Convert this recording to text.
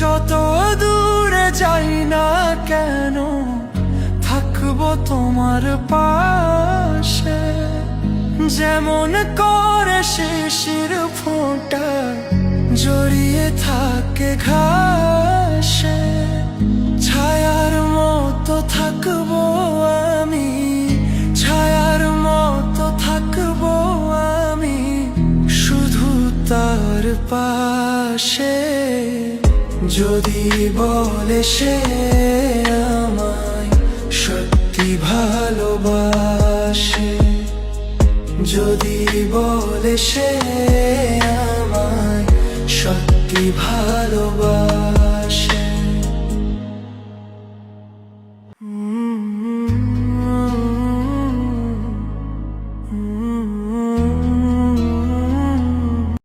যত দূরে যাই না কেন থাকবো তোমার পাশে। যেমন করে শিশির ফোঁটা জড়িয়ে থাকে ঘাসে, ছায়ার মতো থাকবো আমি, ছায়ার মতো থাকবো আমি শুধু তার পাশে। যদি বলে সে আমায় সত্যি ভালোবাসে, যদি বলে সে আমায় সত্যি ভালোবাসে।